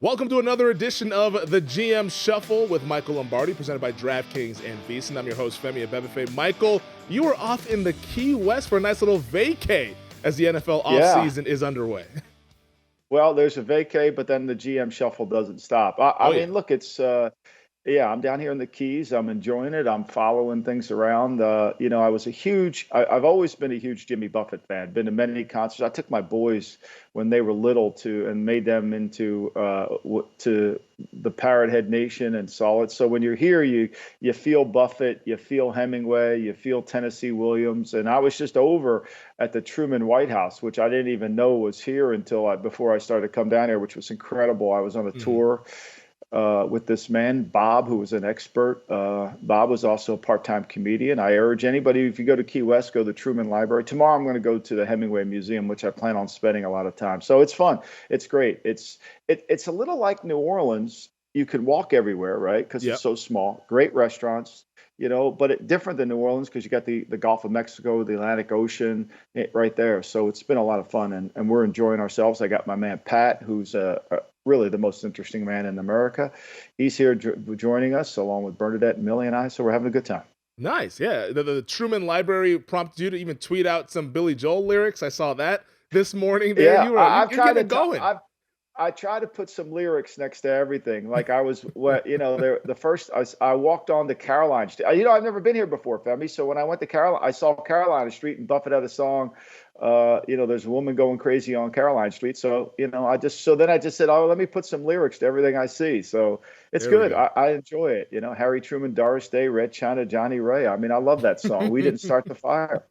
Welcome to another edition of the GM Shuffle with Michael Lombardi, presented by DraftKings and VSiN. I'm your host, Femi and Michael. Michael, you were off in the Key West for a nice little vacay as the NFL offseason is underway. Well, there's a vacay, but then the GM Shuffle doesn't stop. I mean, look, I'm down here in the Keys. I'm enjoying it. I'm following things around. I've always been a huge Jimmy Buffett fan, been to many concerts. I took my boys when they were little and made them into to the Parrot Head Nation and saw it. So when you're here, you feel Buffett, you feel Hemingway, you feel Tennessee Williams. And I was just over at the Truman White House, which I didn't even know was here before I started to come down here, which was incredible. I was on a tour with this man, Bob, who was an expert. Bob was also a part-time comedian. I urge anybody, if you go to Key West, go to the Truman Library. Tomorrow I'm going to go to the Hemingway Museum, which I plan on spending a lot of time. So it's fun. It's great. It's a little like New Orleans. You can walk everywhere, right? Because It's so small. Great restaurants, but different than New Orleans because you got the Gulf of Mexico, the Atlantic Ocean right there. So it's been a lot of fun, and we're enjoying ourselves. I got my man Pat, who's really the most interesting man in America. He's here joining us along with Bernadette and Millie and I, so we're having a good time. Nice, yeah. The Truman Library prompted you to even tweet out some Billy Joel lyrics. I saw that this morning. There, yeah, you're getting going. I try to put some lyrics next to everything. Like I was, the first I walked on to Caroline Street. I've never been here before, Femi. So when I went to Caroline, I saw Carolina Street, and Buffett had a song. There's a woman going crazy on Caroline Street. So then I just said, oh, let me put some lyrics to everything I see. So it's good. I enjoy it. Harry Truman, Doris Day, Red China, Johnny Ray. I mean, I love that song. We didn't start the fire.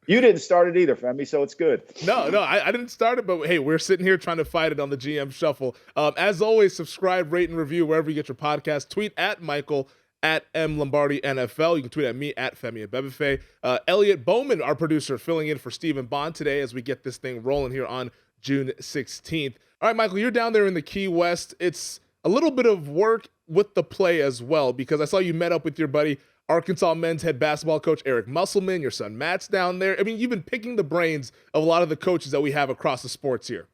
You didn't start it either, Femi, so it's good. No, I didn't start it, but hey, we're sitting here trying to fight it on the GM Shuffle. As always, subscribe, rate, and review wherever you get your podcast. Tweet at Michael, at MLombardiNFL. You can tweet at me, at Femi and Michael. Elliot Bowman, our producer, filling in for Stephen Bond today as we get this thing rolling here on June 16th. All right, Michael, you're down there in the Key West. It's a little bit of work with the play as well, because I saw you met up with your buddy, Arkansas men's head basketball coach Eric Musselman. Your son Matt's down there. I mean, you've been picking the brains of a lot of the coaches that we have across the sports here.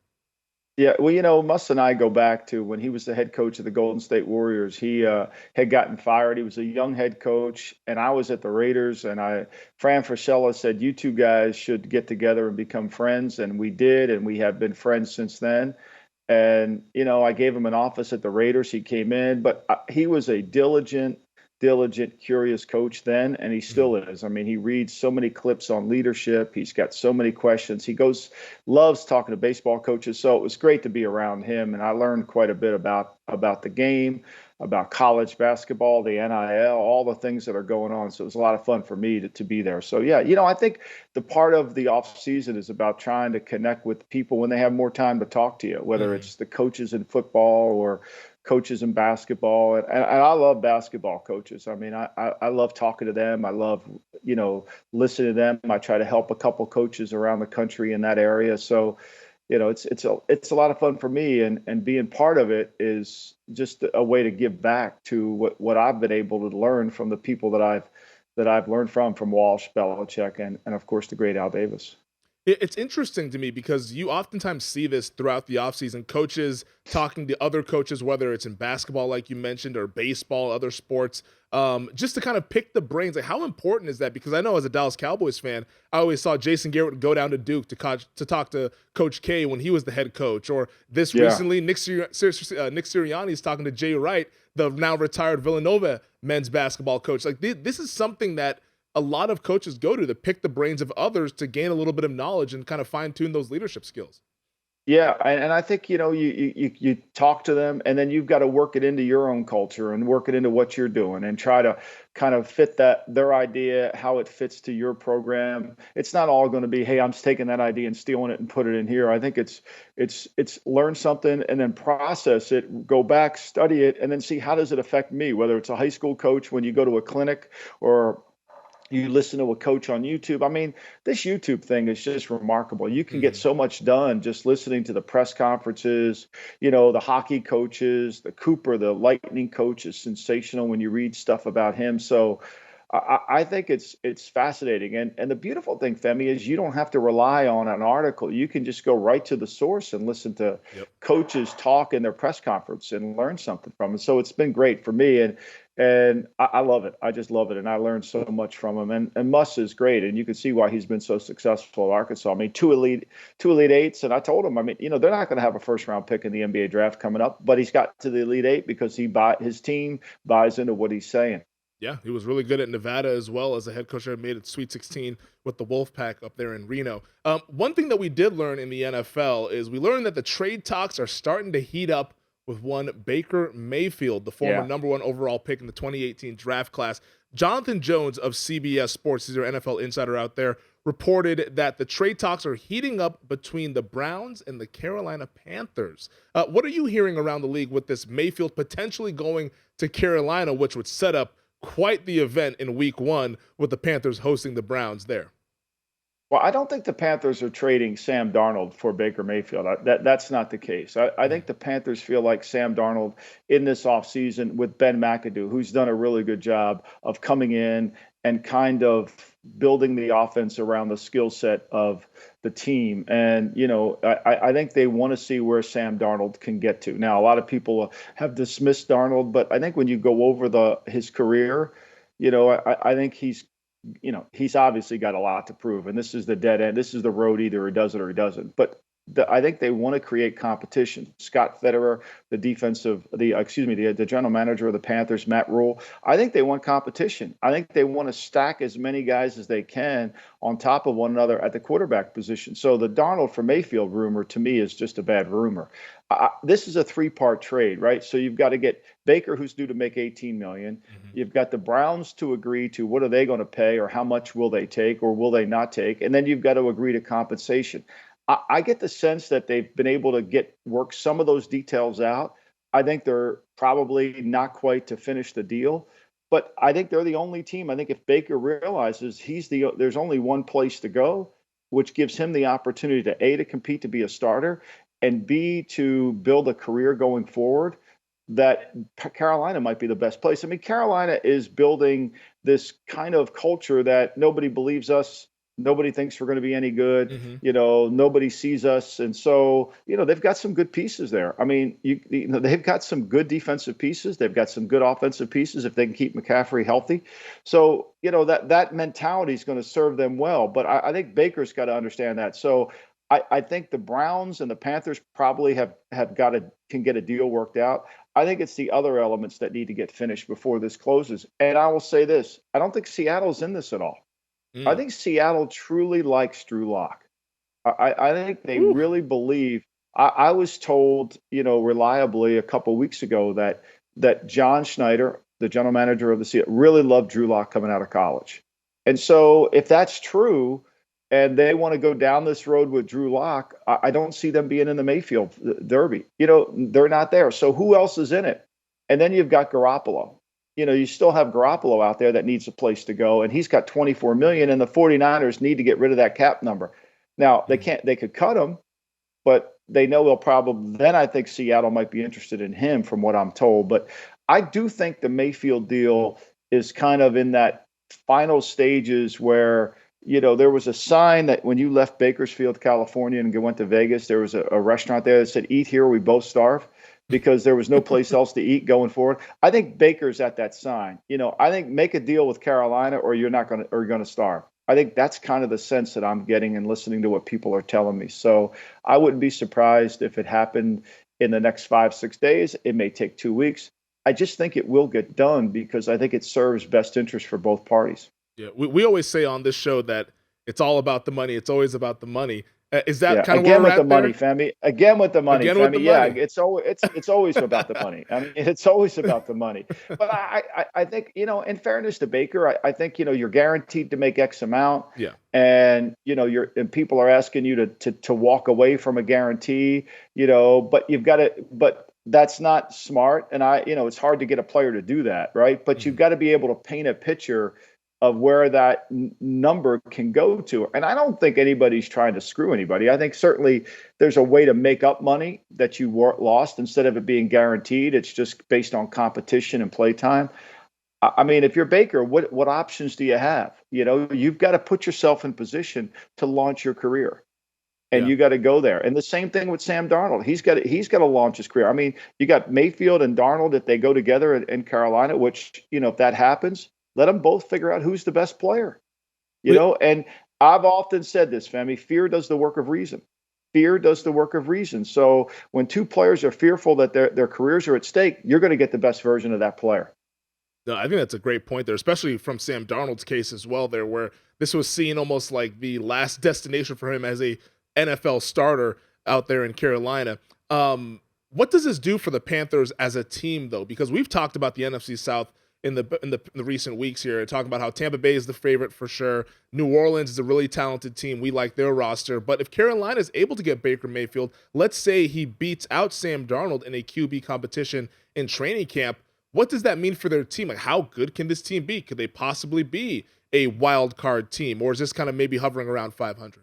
Yeah, well, Muss and I go back to when he was the head coach of the Golden State Warriors. He had gotten fired. He was a young head coach, and I was at the Raiders. And Fran Fraschilla said, "You two guys should get together and become friends." And we did, and we have been friends since then. And I gave him an office at the Raiders. He came in, but he was a diligent, curious coach then, and he still is. I mean, he reads so many clips on leadership. He's got so many questions. He loves talking to baseball coaches. So it was great to be around him, and I learned quite a bit about the game, about college basketball, the NIL, all the things that are going on. So it was a lot of fun for me to be there. So yeah, I think the part of the off season is about trying to connect with people when they have more time to talk to you, whether it's the coaches in football or coaches in basketball. And I love basketball coaches. I mean, I love talking to them. I love, listening to them. I try to help a couple coaches around the country in that area. So, it's a lot of fun for me, and being part of it is just a way to give back to what I've been able to learn from the people that I've learned from Walsh, Belichick, and of course the great Al Davis. It's interesting to me because you oftentimes see this throughout the offseason, coaches talking to other coaches, whether it's in basketball, like you mentioned, or baseball, other sports, just to kind of pick the brains. Like, how important is that? Because I know as a Dallas Cowboys fan, I always saw Jason Garrett go down to Duke to talk to Coach K when he was the head coach. Or recently, Nick Sirianni is talking to Jay Wright, the now retired Villanova men's basketball coach. Like, this is something that a lot of coaches go to pick the brains of others to gain a little bit of knowledge and kind of fine tune those leadership skills. Yeah, and I think you talk to them, and then you've got to work it into your own culture and work it into what you're doing, and try to kind of fit their idea, how it fits to your program. It's not all going to be, hey, I'm just taking that idea and stealing it and put it in here. I think it's learn something and then process it, go back, study it, and then see how does it affect me. Whether it's a high school coach when you go to a clinic, or you listen to a coach on YouTube. I mean, this YouTube thing is just remarkable. You can get so much done just listening to the press conferences. The hockey coaches, the Cooper, the Lightning coach is sensational when you read stuff about him. So I think it's fascinating. And the beautiful thing, Femi, is you don't have to rely on an article. You can just go right to the source and listen to Yep. coaches talk in their press conference and learn something from it. So it's been great for me. And I love it. I just love it. And I learned so much from him. And Muss is great. And you can see why he's been so successful at Arkansas. I mean, two elite eights. And I told him, I mean, they're not going to have a first round pick in the NBA draft coming up, but he's got to the Elite Eight because his team buys into what he's saying. Yeah, he was really good at Nevada as well as a head coach. Made it Sweet 16 with the Wolfpack up there in Reno. One thing that we did learn in the NFL is we learned that the trade talks are starting to heat up with one Baker Mayfield, the former number 1 overall pick in the 2018 draft class. Jonathan Jones of CBS Sports, he's our NFL insider out there, reported that the trade talks are heating up between the Browns and the Carolina Panthers. What are you hearing around the league with this Mayfield potentially going to Carolina, which would set up quite the event in week 1 with the Panthers hosting the Browns there? Well, I don't think the Panthers are trading Sam Darnold for Baker Mayfield. That's not the case. I think the Panthers feel like Sam Darnold in this offseason with Ben McAdoo, who's done a really good job of coming in and kind of building the offense around the skill set of the team. And, I think they want to see where Sam Darnold can get to. Now, a lot of people have dismissed Darnold, but I think when you go over his career, I think he's obviously got a lot to prove, and this is the dead end. This is the road. Either he does it or he doesn't. But I think they want to create competition. Scott Fitterer, the general manager of the Panthers, Matt Rule. I think they want competition. I think they want to stack as many guys as they can on top of one another at the quarterback position. So the Darnold for Mayfield rumor to me is just a bad rumor. This is a 3-part trade, right? So you've got to get Baker, who's due to make $18 million. Mm-hmm. You've got the Browns to agree to what are they going to pay, or how much will they take, or will they not take, and then you've got to agree to compensation. I get the sense that they've been able to work some of those details out. I think they're probably not quite to finish the deal, but I think they're the only team. I think if Baker realizes there's only one place to go, which gives him the opportunity to compete to be a starter, and B, to build a career going forward, that Carolina might be the best place. I mean, Carolina is building this kind of culture that nobody believes us. Nobody thinks we're going to be any good. Mm-hmm. Nobody sees us. And so, they've got some good pieces there. I mean, they've got some good defensive pieces. They've got some good offensive pieces if they can keep McCaffrey healthy. So, that mentality is going to serve them well. But I think Baker's got to understand that. So I think the Browns and the Panthers probably can get a deal worked out. I think it's the other elements that need to get finished before this closes. And I will say this, I don't think Seattle's in this at all. I think Seattle truly likes Drew Lock. I think they really believe. I was told, reliably a couple weeks ago that John Schneider, the general manager of the Seattle, really loved Drew Lock coming out of college. And so if that's true and they want to go down this road with Drew Lock, I don't see them being in the Mayfield Derby. They're not there. So who else is in it? And then you've got Garoppolo. You still have Garoppolo out there that needs a place to go, and he's got $24 million, and the 49ers need to get rid of that cap number. Now, they could cut him, but they know they'll probably, then I think Seattle might be interested in him from what I'm told. But I do think the Mayfield deal is kind of in that final stages where, there was a sign that when you left Bakersfield, California and went to Vegas, there was a restaurant there that said, "Eat here, we both starve," because there was no place else to eat going forward. I think Baker's at that sign. I think make a deal with Carolina or you're going to starve. I think that's kind of the sense that I'm getting and listening to what people are telling me. So I wouldn't be surprised if it happened in the next 5-6 days. It may take 2 weeks. I just think it will get done because I think it serves best interest for both parties. Yeah, we always say on this show that it's all about the money. It's always about the money. Is that kind of again where with the there? money, Femi? Again with the money, Again Femi. with the money. Yeah, it's always about the money. I mean, it's always about the money. But I think in fairness to Baker, I think you're guaranteed to make X amount. Yeah. And and people are asking you to walk away from a guarantee. But you've got to. But that's not smart. And it's hard to get a player to do that, right? But you've got to be able to paint a picture of where that number can go to. And I don't think anybody's trying to screw anybody. I think certainly there's a way to make up money that you lost instead of it being guaranteed. It's just based on competition and play time. I mean, if you're Baker, what options do you have? You've got to put yourself in position to launch your career, and Yeah. you got to go there. And the same thing with Sam Darnold. He's got to launch his career. I mean, you got Mayfield and Darnold if they go together in Carolina, which if that happens, let them both figure out who's the best player. And I've often said this, Femi, fear does the work of reason. Fear does the work of reason. So when two players are fearful that their careers are at stake, you're going to get the best version of that player. No, I think that's a great point there, especially from Sam Darnold's case as well there, where this was seen almost like the last destination for him as a NFL starter out there in Carolina. What does this do for the Panthers as a team, though? Because we've talked about the NFC South in the recent weeks here, talking about how Tampa Bay is the favorite for sure. New Orleans is a really talented team. We like their roster. But if Carolina is able to get Baker Mayfield, let's say he beats out Sam Darnold in a QB competition in training camp, what does that mean for their team? Like, how good can this team be? Could they possibly be a wild card team, or is this kind of maybe hovering around 500?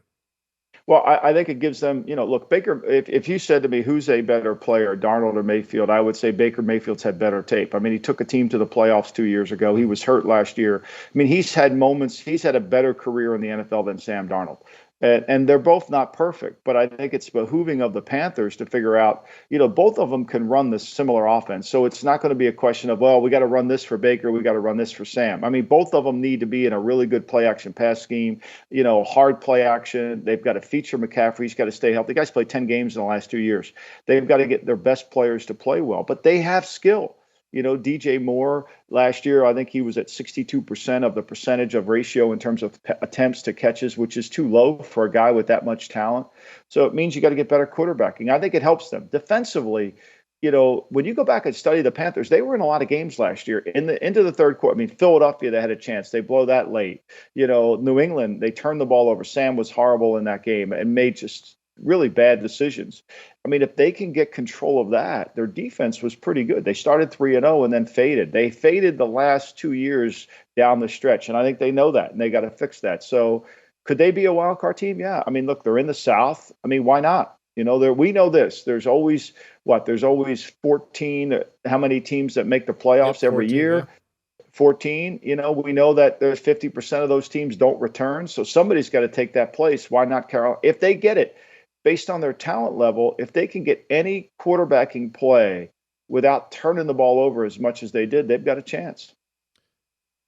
Well, I think it gives them, look, Baker, if you said to me, who's a better player, Darnold or Mayfield, I would say Baker Mayfield's had better tape. I mean, he took a team to the playoffs 2 years ago. He was hurt last year. I mean, he's had a better career in the NFL than Sam Darnold. And they're both not perfect, but I think it's behooving of the Panthers to figure out, both of them can run this similar offense. So it's not going to be a question of, well, we got to run this for Baker, we got to run this for Sam. I mean, both of them need to be in a really good play action pass scheme, hard play action. They've got to feature McCaffrey. He's got to stay healthy. The guy's played 10 games in the last 2 years. They've got to get their best players to play well, but they have skill. DJ Moore last year, I think he was at 62% of the percentage of ratio in terms of attempts to catches, which is too low for a guy with that much talent. So it means you got to get better quarterbacking. I think it helps them defensively. When you go back and study the Panthers, they were in a lot of games last year into the third quarter. I mean, Philadelphia, they had a chance. They blow that late. New England, they turned the ball over. Sam was horrible in that game and made just really bad decisions. I mean, if they can get control of that, their defense was pretty good. They started 3-0 and then faded. They faded the last 2 years down the stretch, and I think they know that, and they got to fix that. So could they be a wild card team? Yeah. I mean, look, they're in the South. I mean, why not? We know this. There's always 14, how many teams that make the playoffs every year? Yeah. 14. We know that there's 50% of those teams don't return. So somebody's got to take that place. Why not Carolina? If they get it, based on their talent level, if they can get any quarterbacking play without turning the ball over as much as they did, they've got a chance.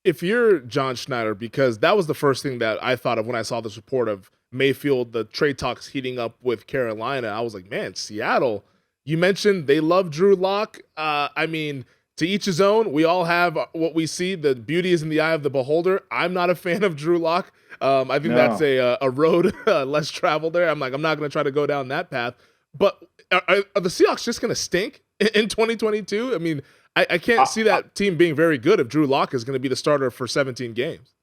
If you're John Schneider, because that was the first thing that I thought of when I saw this report of Mayfield, the trade talks heating up with Carolina, I was like, man, Seattle, you mentioned they love Drew Lock. I mean, to each his own. We all have what we see. The beauty is in the eye of the beholder. I'm not a fan of Drew Lock. I think that's a road less traveled there. I'm not going to try to go down that path. But are the Seahawks just going to stink in 2022? I mean, I can't see that team being very good if Drew Lock is going to be the starter for 17 games.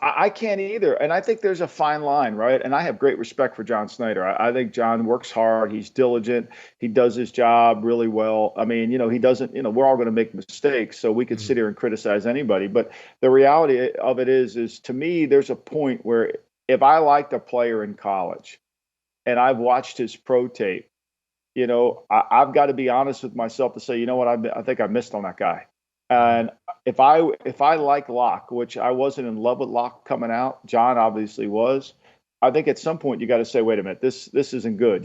I can't either. And I think there's a fine line, right? And I have great respect for John Snyder. I think John works hard. He's diligent. He does his job really well. I mean, he doesn't, we're all going to make mistakes. So we could sit here and criticize anybody. But the reality of it is to me, there's a point where if I liked a player in college and I've watched his pro tape, I've got to be honest with myself to say, you know what, I think I missed on that guy. And if I like Locke, which I wasn't in love with Locke coming out, John obviously was. I think at some point you got to say, wait a minute, this isn't good.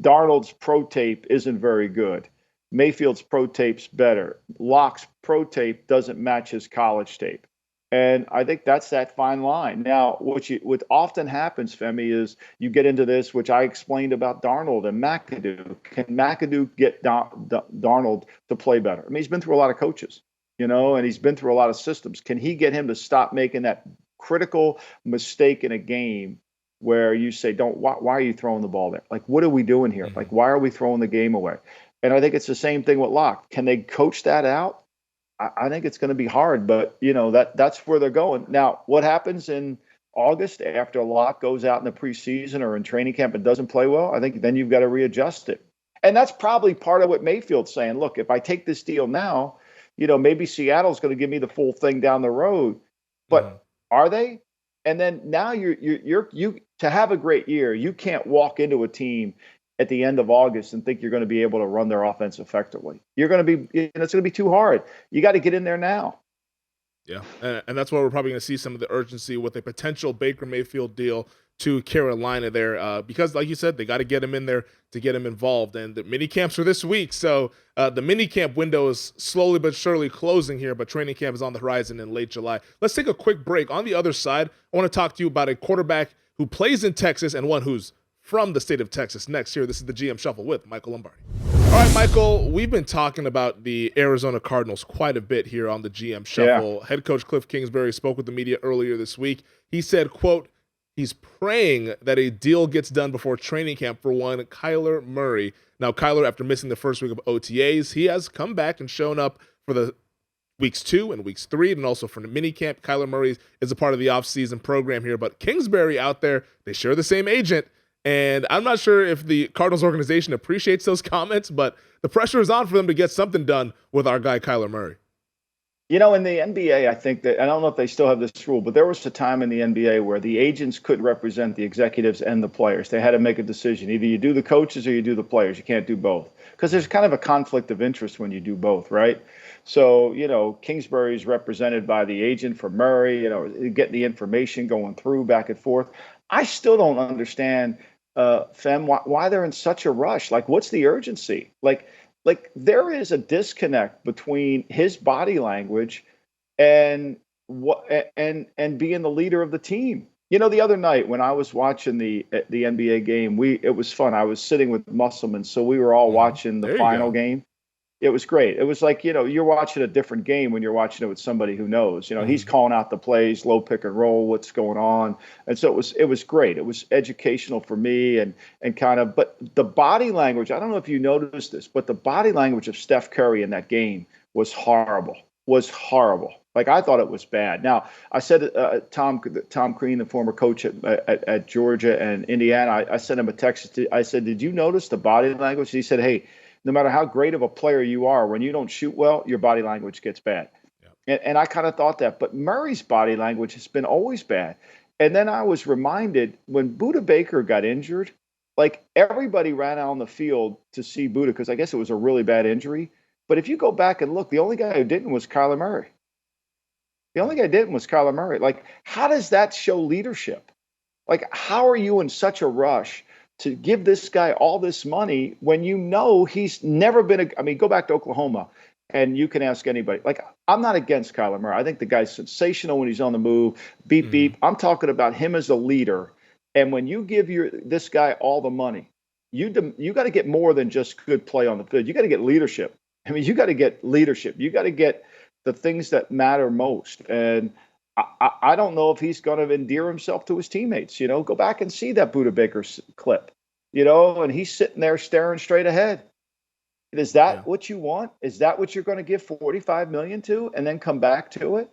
Darnold's pro tape isn't very good. Mayfield's pro tape's better. Locke's pro tape doesn't match his college tape. And I think that's that fine line. Now, what often happens, Femi, is you get into this, which I explained about Darnold and McAdoo. Can McAdoo get Darnold to play better? I mean, he's been through a lot of coaches, and he's been through a lot of systems. Can he get him to stop making that critical mistake in a game where you say, why are you throwing the ball there? Like, what are we doing here? Like, why are we throwing the game away? And I think it's the same thing with Locke. Can they coach that out? I think it's going to be hard, but that's where they're going. Now, what happens in August after Locke goes out in the preseason or in training camp and doesn't play well? I think then you've got to readjust it. And that's probably part of what Mayfield's saying. Look, if I take this deal now, maybe Seattle's going to give me the full thing down the road. But are they? And then now you to have a great year, you can't walk into a team at the end of August and think you're going to be able to run their offense effectively. You're going to be, it's going to be too hard. You got to get in there now. Yeah, and that's why we're probably going to see some of the urgency with a potential Baker Mayfield deal to Carolina there, because like you said, they got to get him in there to get him involved. And the mini camps are this week, so the mini camp window is slowly but surely closing here. But training camp is on the horizon in late July. Let's take a quick break. On the other side, I want to talk to you about a quarterback who plays in Texas and one who's from the state of Texas. Next here, this is the GM Shuffle with Michael Lombardi. All right, Michael, we've been talking about the Arizona Cardinals quite a bit here on the GM Shuffle. Yeah. Head coach Kliff Kingsbury spoke with the media earlier this week. He said, quote, he's praying that a deal gets done before training camp for one Kyler Murray. Now, Kyler, after missing the first week of OTAs, he has come back and shown up for the weeks 2 and weeks 3, and also for the mini camp. Kyler Murray is a part of the offseason program here, but Kingsbury out there, they share the same agent. And I'm not sure if the Cardinals organization appreciates those comments, but the pressure is on for them to get something done with our guy, Kyler Murray. You know, in the NBA, I think that, I don't know if they still have this rule, but there was a time in the NBA where the agents could represent the executives and the players. They had to make a decision. Either you do the coaches or you do the players. You can't do both. Because there's kind of a conflict of interest when you do both, right? So, you know, Kingsbury's represented by the agent for Murray, you know, getting the information going through back and forth. I still don't understand, Fem, why they're in such a rush. Like, what's the urgency? Like there is a disconnect between his body language and and being the leader of the team. You know, the other night when I was watching the NBA game, it was fun. I was sitting with Musselman, so we were all watching the final game. It was great. It was like, you know, you're watching a different game when you're watching it with somebody who knows. You know, he's calling out the plays, low pick and roll, what's going on. And so it was great. It was educational for me and kind of, but the body language, I don't know if you noticed this, but the body language of Steph Curry in that game was horrible. Like, I thought it was bad. Now, I said Tom Crean, the former coach at Georgia and Indiana, I sent him a text. I said, did you notice the body language? He said, hey, no matter how great of a player you are, when you don't shoot well, your body language gets bad. Yeah. And I kind of thought that. But Murray's body language has been always bad. And then I was reminded when Budda Baker got injured, like, everybody ran out on the field to see Budda because I guess it was a really bad injury. But if you go back and look, the only guy who didn't was Kyler Murray. Like, how does that show leadership? Like, how are you in such a rush to give this guy all this money when you know he's never been go back to Oklahoma and you can ask anybody. Like, I'm not against Kyler Murray. I think the guy's sensational when he's on the move. Beep, beep. I'm talking about him as a leader. And when you give this guy all the money, you got to get more than just good play on the field. You got to get leadership. I mean, you got to get leadership. You got to get the things that matter most. And I don't know if he's going to endear himself to his teammates. You know, go back and see that Budda Baker clip, you know, and he's sitting there staring straight ahead. Is that what you want? Is that what you're going to give $45 million to and then come back to it?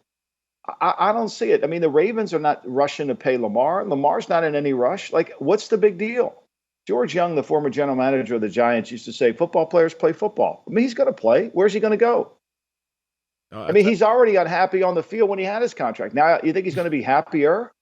I don't see it. I mean, the Ravens are not rushing to pay Lamar. Lamar's not in any rush. Like, what's the big deal? George Young, the former general manager of the Giants, used to say, football players play football. I mean, he's going to play. Where's he going to go? I mean, he's already unhappy on the field when he had his contract. Now, you think he's going to be happier?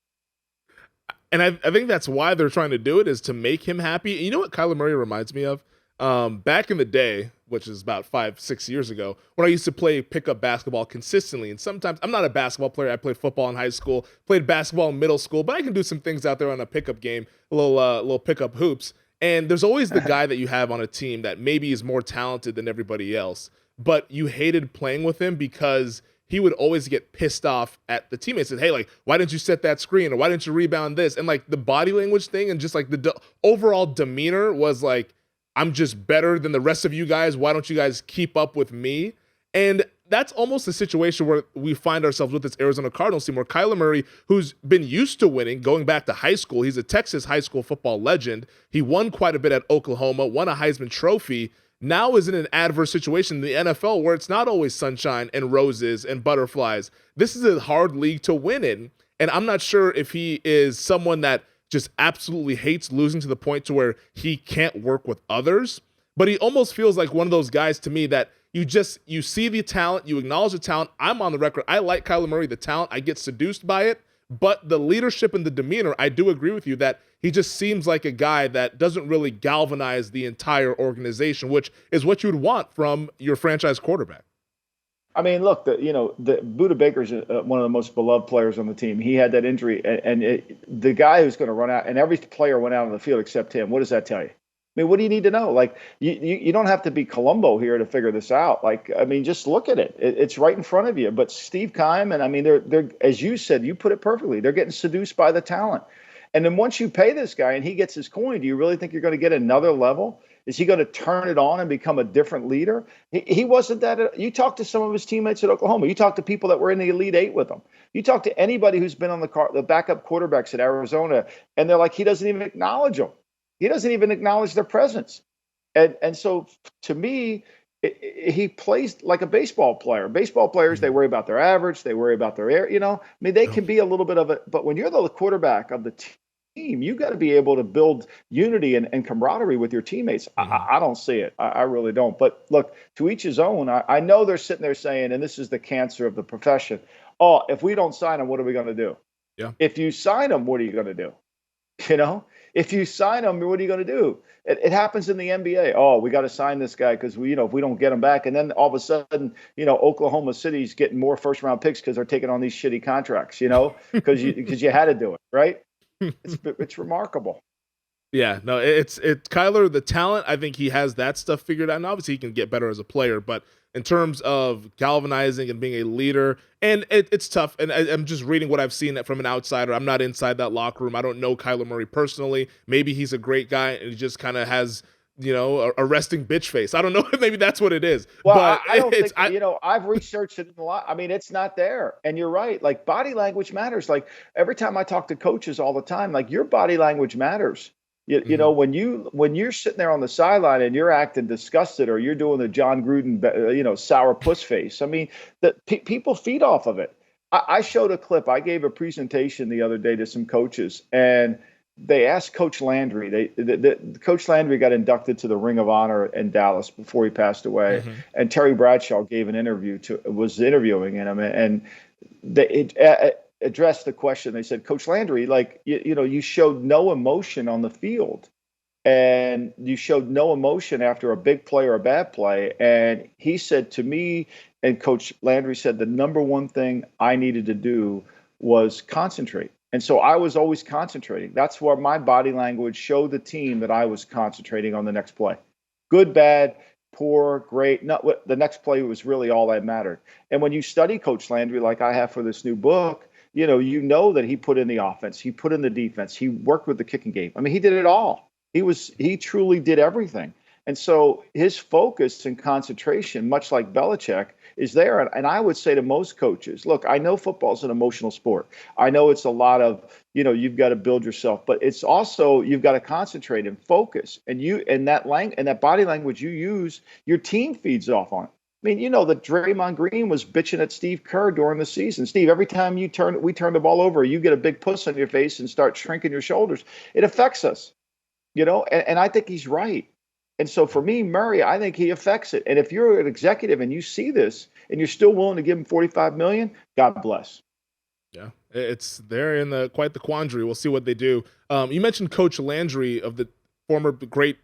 And I think that's why they're trying to do it, is to make him happy. You know what Kyler Murray reminds me of? Back in the day, which is about 5-6 years ago, when I used to play pickup basketball consistently. And sometimes, I'm not a basketball player. I played football in high school, played basketball in middle school, but I can do some things out there on a pickup game, a little pickup hoops. And there's always the guy that you have on a team that maybe is more talented than everybody else, but you hated playing with him because he would always get pissed off at the teammates and, hey, like, why didn't you set that screen? Or why didn't you rebound this? And like the body language thing and just like the overall demeanor was like, I'm just better than the rest of you guys. Why don't you guys keep up with me? And that's almost the situation where we find ourselves with this Arizona Cardinals team, where Kyler Murray, who's been used to winning, going back to high school, he's a Texas high school football legend. He won quite a bit at Oklahoma, won a Heisman Trophy, now is in an adverse situation in the NFL where it's not always sunshine and roses and butterflies. This is a hard league to win in, and I'm not sure if he is someone that just absolutely hates losing to the point to where he can't work with others, but he almost feels like one of those guys to me that you see the talent, you acknowledge the talent. I'm on the record. I like Kyler Murray, the talent. I get seduced by it, but the leadership and the demeanor, I do agree with you that he just seems like a guy that doesn't really galvanize the entire organization, which is what you would want from your franchise quarterback. I mean, look, the Buda Baker's one of the most beloved players on the team. He had that injury, and the guy who's going to run out, and every player went out on the field except him. What does that tell you? I mean, what do you need to know? Like, you don't have to be Columbo here to figure this out. Like, I mean, just look at it. It's right in front of you. But Steve Keim, and I mean, they're as you said, you put it perfectly. They're getting seduced by the talent. And then once you pay this guy and he gets his coin, do you really think you're going to get another level? Is he going to turn it on and become a different leader? He wasn't that. You talk to some of his teammates at Oklahoma. You talk to people that were in the Elite Eight with him. You talk to anybody who's been on the backup quarterbacks at Arizona, and they're like, he doesn't even acknowledge them. He doesn't even acknowledge their presence. And so to me, he plays like a baseball player. Baseball players, they worry about their average. They worry about their air. I mean, they can be a little bit of it. But when you're the quarterback of the team, you got to be able to build unity and camaraderie with your teammates. I don't see it. I really don't. But look, to each his own. I know they're sitting there saying, and this is the cancer of the profession, oh, if we don't sign him, what are we going to do? Yeah. If you sign him, what are you going to do? If you sign him, what are you going to do? It happens in the NBA. Oh, we got to sign this guy because if we don't get him back, and then all of a sudden, Oklahoma City's getting more first round picks because they're taking on these shitty contracts, because you had to do it, right? It's remarkable. Yeah, no, it's Kyler, the talent. I think he has that stuff figured out, and obviously he can get better as a player. But in terms of galvanizing and being a leader, and it's tough. And I'm just reading what I've seen from an outsider. I'm not inside that locker room. I don't know Kyler Murray personally. Maybe he's a great guy, and he just kind of has a resting bitch face. I don't know. Maybe that's what it is. Well, but I don't think I've researched it a lot. I mean, it's not there, and you're right. Like body language matters. Like every time I talk to coaches all the time, like your body language matters. When you're sitting there on the sideline and you're acting disgusted or you're doing the John Gruden, sour puss face. I mean, people feed off of it. I showed a clip. I gave a presentation the other day to some coaches, and they asked Coach Landry. Coach Landry got inducted to the Ring of Honor in Dallas before he passed away, and Terry Bradshaw gave an interview was interviewing him, and they addressed the question. They said, Coach Landry, like, you showed no emotion on the field, and you showed no emotion after a big play or a bad play. And he said to me, and Coach Landry said, the number one thing I needed to do was concentrate. And so I was always concentrating. That's where my body language showed the team that I was concentrating on the next play. Good, bad, poor, great. The next play was really all that mattered. And when you study Coach Landry, like I have for this new book, you know that he put in the offense, he put in the defense, he worked with the kicking game. I mean, he did it all. He truly did everything. And so his focus and concentration, much like Belichick, is there. And I would say to most coaches, look, I know football is an emotional sport. I know it's a lot of, you've got to build yourself, but it's also, you've got to concentrate and focus. And that body language you use, your team feeds off on it. I mean, that Draymond Green was bitching at Steve Kerr during the season. Steve, every time we turn the ball over, you get a big puss on your face and start shrinking your shoulders. It affects us, and I think he's right. And so for me, Murray, I think he affects it. And if you're an executive and you see this and you're still willing to give him $45 million, God bless. Yeah, they're in quite the quandary. We'll see what they do. You mentioned Coach Landry of the former great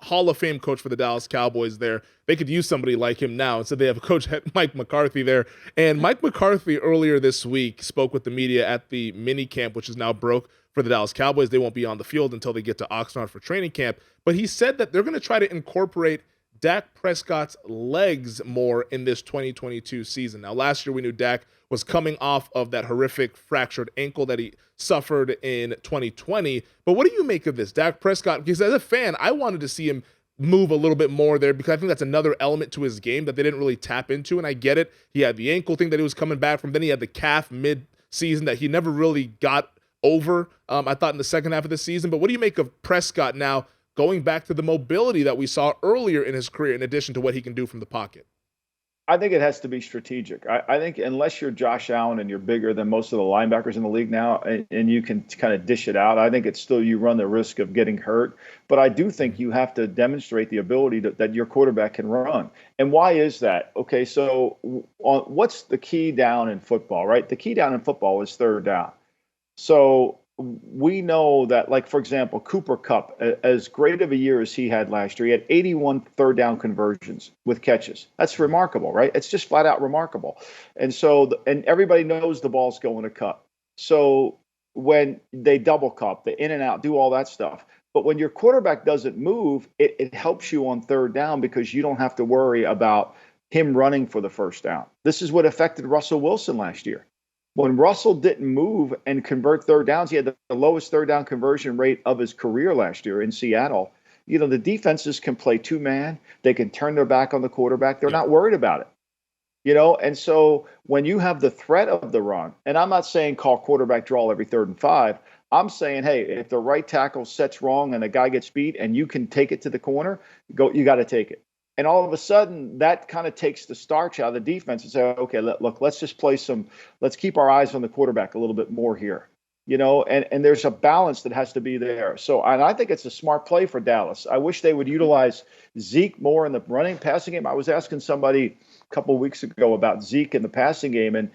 Hall of Fame coach for the Dallas Cowboys there. They could use somebody like him now. Instead, they have Coach Mike McCarthy there. And Mike McCarthy earlier this week spoke with the media at the mini camp, which is now broke for the Dallas Cowboys. They won't be on the field until they get to Oxnard for training camp. But he said that they're going to try to incorporate Dak Prescott's legs more in this 2022 season. Now, last year we knew Dak was coming off of that horrific fractured ankle that he suffered in 2020. But what do you make of this? Dak Prescott, because as a fan, I wanted to see him move a little bit more there because I think that's another element to his game that they didn't really tap into. And I get it. He had the ankle thing that he was coming back from. Then he had the calf mid-season that he never really got over, I thought, in the second half of the season. But what do you make of Prescott now going back to the mobility that we saw earlier in his career in addition to what he can do from the pocket? I think it has to be strategic. I think unless you're Josh Allen and you're bigger than most of the linebackers in the league now and you can kind of dish it out, I think it's still you run the risk of getting hurt. But I do think you have to demonstrate the ability that your quarterback can run. And why is that? Okay, so what's the key down in football, right? The key down in football is third down. So we know that, like, for example, Cooper Kupp, as great of a year as he had last year, he had 81 third down conversions with catches. That's remarkable, right? It's just flat out remarkable. And so, and everybody knows the ball's going to Kupp. So when they double Kupp, the in and out, do all that stuff. But when your quarterback doesn't move, it helps you on third down because you don't have to worry about him running for the first down. This is what affected Russell Wilson last year. When Russell didn't move and convert third downs, he had the lowest third down conversion rate of his career last year in Seattle. The defenses can play two-man. They can turn their back on the quarterback. They're not worried about it. And so when you have the threat of the run, and I'm not saying call quarterback draw every 3rd and 5. I'm saying, hey, if the right tackle sets wrong and a guy gets beat and you can take it to the corner, you got to take it. And all of a sudden, that kind of takes the starch out of the defense and say, okay, look, let's just let's keep our eyes on the quarterback a little bit more here. And there's a balance that has to be there. So, and I think it's a smart play for Dallas. I wish they would utilize Zeke more in the passing game. I was asking somebody a couple of weeks ago about Zeke in the passing game. And,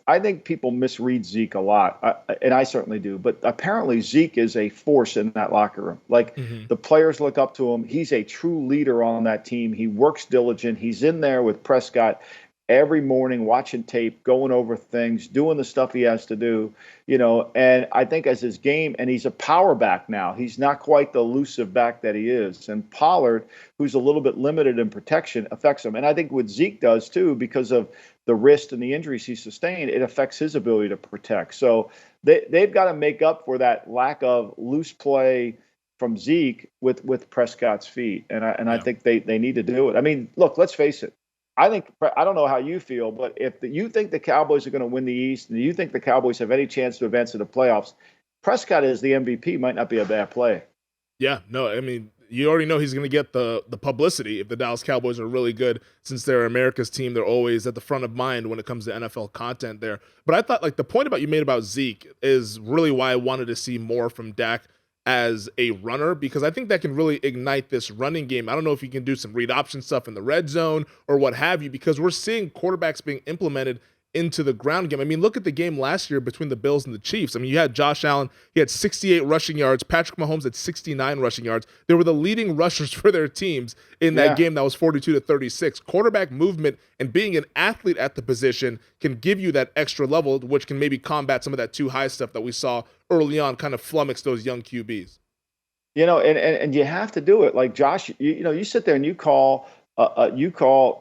I think people misread Zeke a lot, and I certainly do. But apparently Zeke is a force in that locker room. Like, the players look up to him. He's a true leader on that team. He works diligent. He's in there with Prescott every morning watching tape, going over things, doing the stuff he has to do, and I think as his game, and he's a power back now. He's not quite the elusive back that he is. And Pollard, who's a little bit limited in protection, affects him. And I think what Zeke does too, because of the wrist and the injuries he sustained, it affects his ability to protect. So they've got to make up for that lack of loose play from Zeke with Prescott's feet. And I think they need to do it. I mean, look, let's face it. I don't know how you feel, but if you think the Cowboys are going to win the East and you think the Cowboys have any chance to advance to the playoffs, Prescott as the MVP might not be a bad play. Yeah, no, I mean, you already know he's going to get the publicity if the Dallas Cowboys are really good. Since they're America's team, they're always at the front of mind when it comes to NFL content there. But I thought, like, the point you made about Zeke is really why I wanted to see more from Dak as a runner, because I think that can really ignite this running game. I don't know if you can do some read option stuff in the red zone or what have you, because we're seeing quarterbacks being implemented into the ground game. I mean, look at the game last year between the Bills and the Chiefs. I mean, you had Josh Allen, he had 68 rushing yards. Patrick Mahomes had 69 rushing yards. They were the leading rushers for their teams in that game that was 42-36. Quarterback movement and being an athlete at the position can give you that extra level, which can maybe combat some of that too high stuff that we saw early on, kind of flummox those young QBs. And you have to do it. Like, Josh, you sit there and you call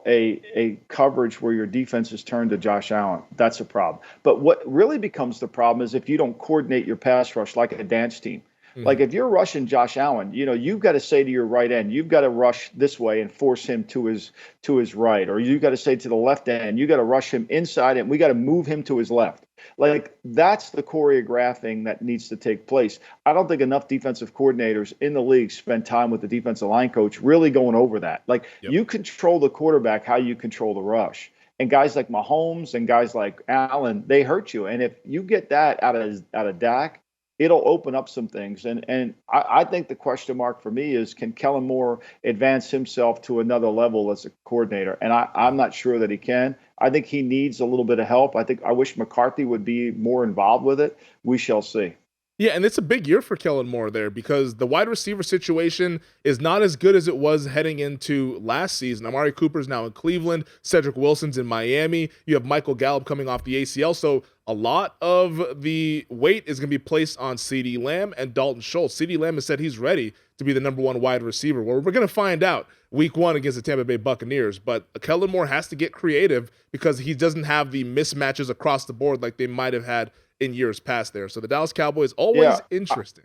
a coverage where your defense is turned to Josh Allen. That's a problem. But what really becomes the problem is if you don't coordinate your pass rush like a dance team. Like, if you're rushing Josh Allen, you've got to say to your right end, you've got to rush this way and force him to his right. Or you've got to say to the left end, you got to rush him inside and we got to move him to his left. Like, that's the choreographing that needs to take place. I don't think enough defensive coordinators in the league spend time with the defensive line coach really going over that. Like, you control the quarterback how you control the rush. And guys like Mahomes and guys like Allen, they hurt you. And if you get that out of Dak, it'll open up some things. And I think the question mark for me is, can Kellen Moore advance himself to another level as a coordinator? And I'm not sure that he can. I think he needs a little bit of help. I wish McCarthy would be more involved with it. We shall see. Yeah, and it's a big year for Kellen Moore there because the wide receiver situation is not as good as it was heading into last season. Amari Cooper's now in Cleveland. Cedric Wilson's in Miami. You have Michael Gallup coming off the ACL. So a lot of the weight is going to be placed on CeeDee Lamb and Dalton Schultz. CeeDee Lamb has said he's ready to be the number one wide receiver. Well, we're going to find out week 1 against the Tampa Bay Buccaneers. But Kellen Moore has to get creative because he doesn't have the mismatches across the board like they might have had in years past there. So the Dallas Cowboys, always interesting.